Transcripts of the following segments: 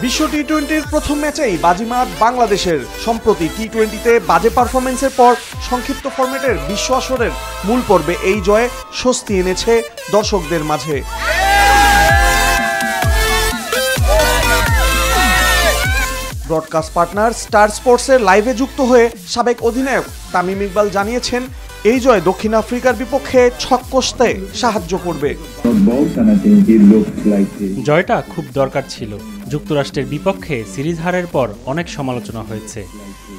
বিশ্ব টি-20-র প্রথম ম্যাচেই বাজিমাত বাংলাদেশের। সম্প্রতি টি-20-তে বাজে পারফরম্যান্সের পর সংক্ষিপ্ত ফরম্যাটের বিশ্ব আসরের মূল পর্বে এই জয়ে স্বস্তি এনেছে দর্শকদের মাঝে। ব্রডকাস্ট পার্টনার স্টার স্পোর্টসের লাইভে যুক্ত হয়ে সাবেক অধিনায়ক তামিম ইকবাল জানিয়েছেন, এই জয় দক্ষিণ আফ্রিকার বিপক্ষে ছক কষতে সাহায্য করবে। জয়টা খুব দরকার ছিল। যুক্তরাষ্ট্রের বিপক্ষে সিরিজ হারের পর অনেক সমালোচনা হয়েছে,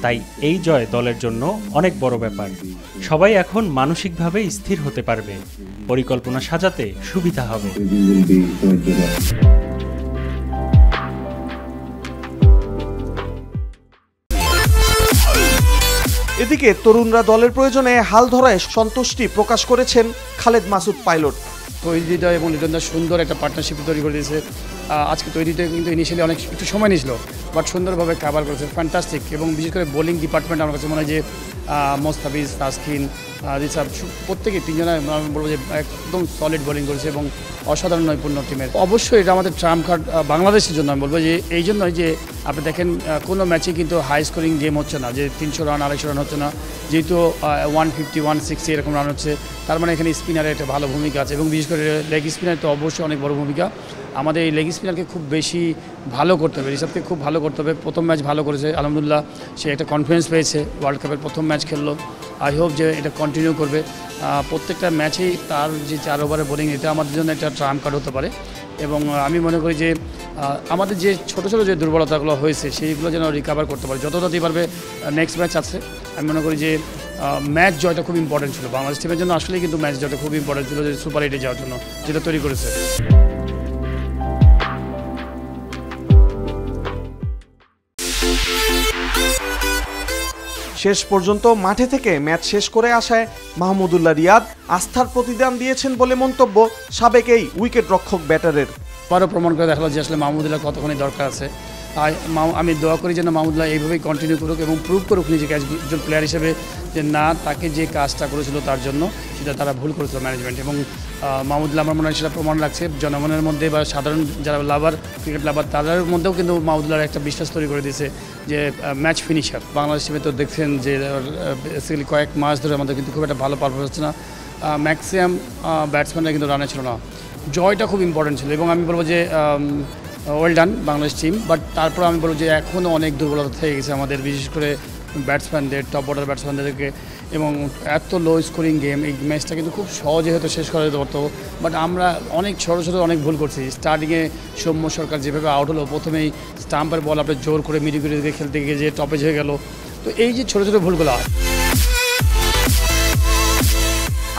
তাই এই জয় দলের জন্য অনেক বড় ব্যাপার। সবাই এখন মানসিকভাবে স্থির হতে পারবে, পরিকল্পনা সাজাতে সুবিধা হবে। এদিকে তরুণরা দলের প্রয়োজনে হাল ধরায় সন্তুষ্টি প্রকাশ করেছেন খালেদ মাসুদ পাইলট। তৈরিটা এবং লিটনদা সুন্দর একটা পার্টনারশিপ তৈরি করে দিয়েছে। আজকে তৈরিতে কিন্তু ইনিশিয়ালি অনেক একটু সময় নিয়েছিল, বাট সুন্দরভাবে কাভার করেছে, ফ্যান্টাস্টিক। এবং বিশেষ করে বোলিং ডিপার্টমেন্ট আমার কাছে মনে হয় যে মোস্তাফিজ, তাসকিন, রিসাব প্রত্যেকে তিনজনে আমি বলবো যে একদম সলিড বোলিং করেছে এবং অসাধারণ নৈপুণ্য টিমের। অবশ্যই এটা আমাদের ট্রাম্প কার্ড বাংলাদেশের জন্য। আমি বলবো যে এই জন্যই যে আপনি দেখেন কোনো ম্যাচে কিন্তু হাই স্কোরিং গেম হচ্ছে না, যে 300 রান 250 রান হচ্ছে না, যেহেতু 150 160 এরকম রান হচ্ছে, তার মানে এখানে স্পিনারের একটা ভালো ভূমিকা আছে এবং বিশেষ করে লেগ স্পিনার তো অবশ্যই অনেক বড় ভূমিকা। আমাদের এই লেগ স্পিনারকে খুব বেশি ভালো করতে হবে, রিসাবকে খুব ভালো করতে হবে। প্রথম ম্যাচ ভালো করেছে আলহামদুলিল্লাহ, সে একটা কনফিডেন্স পেয়েছে, ওয়ার্ল্ড কাপের প্রথম ম্যাচ খেললো। আই হোপ যে এটা কন্টিনিউ করবে। প্রত্যেকটা ম্যাচেই তার যে 4 ওভারের বোলিং, এটা আমাদের জন্য একটা ট্রাম্প কার্ড হতে পারে। এবং আমি মনে করি যে আমাদের যে ছোটো ছোটো যে দুর্বলতাগুলো হয়েছে সেইগুলো যেন রিকভার করতে পারে যত তাড়াতাড়ি পারবে। নেক্সট ম্যাচ আছে, আমি মনে করি যে ম্যাচ জয়টা খুব ইম্পর্টেন্ট ছিল বাংলাদেশ টিমের জন্য। আসলেই কিন্তু ম্যাচ জয়টা খুব ইম্পর্টেন্ট ছিল, যে সুপার 8-এ যাওয়ার জন্য যেটা তৈরি করেছে। শেষ পর্যন্ত মাঠে থেকে ম্যাচ শেষ করে আসায় মাহমুদুল্লাহ রিয়াদ আস্থার প্রতিদান দিয়েছেন বলে মন্তব্য সাবেক এই উইকেট রক্ষক ব্যাটারের। আরও প্রমাণ করে দেখালো যে আসলে মাহমুদুল্লাহ কতখানি দরকার আছে। আমি দোয়া করি যেন মাহমুদুল্লাহ এইভাবেই কন্টিনিউ করুক এবং প্রুভ করুক নিজেকে একজন প্লেয়ার হিসেবে যে না, তাকে যে কাজটা করেছিল তার জন্য সেটা তারা ভুল করেছিল ম্যানেজমেন্ট। এবং মাহমুদুল্লাহ আমার মনে হয় সেটা প্রমাণ রাখছে জনগণের মধ্যে বা সাধারণ যারা লাভার, ক্রিকেট লাভার, তাদের মধ্যেও কিন্তু মাহমুদুল্লাহর একটা বিশ্বাস তৈরি করে দিয়েছে যে ম্যাচ ফিনিশার। বাংলাদেশ টিমে তো দেখছেন যে বেসিক্যালি কয়েক মাস ধরে আমাদের কিন্তু খুব একটা ভালো পারফরমেন্স হচ্ছে না, ম্যাক্সিমাম ব্যাটসম্যানরা কিন্তু রানে ছিল না। জয়টা খুব ইম্পর্টেন্ট ছিল এবং আমি বলবো যে well done Bangladesh team. But তারপর আমি বলবো যে এখনও অনেক দুর্বলতা থেকে গেছে আমাদের, বিশেষ করে ব্যাটসম্যানদের, টপ অর্ডার ব্যাটসম্যানদেরকে। এবং এত লো স্কোরিং গেম, এই ম্যাচটা কিন্তু খুব সহজে হয়তো শেষ করা যেতে পারতো, বাট আমরা অনেক ছোটো ছোটো অনেক ভুল করছি। স্টার্টিংয়ে সৌম্য সরকার যেভাবে আউট হলো, প্রথমেই স্টাম্পের বল আপনি জোর করে মিডিগুড়ি দিকে খেলতে গিয়ে যে টপেজ হয়ে গেল। তো এই যে ছোটো ছোটো ভুলগুলো হয়।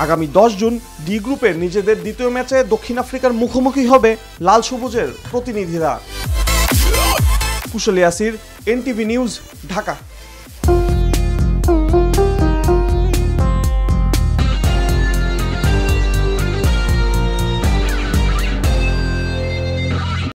আগামী 10 জুন ডি গ্রুপের নিজেদের দ্বিতীয় ম্যাচে দক্ষিণ আফ্রিকার মুখোমুখি হবে লাল সবুজের প্রতিনিধিরা। কুশল ইয়াসির, এনটিভি নিউজ, ঢাকা।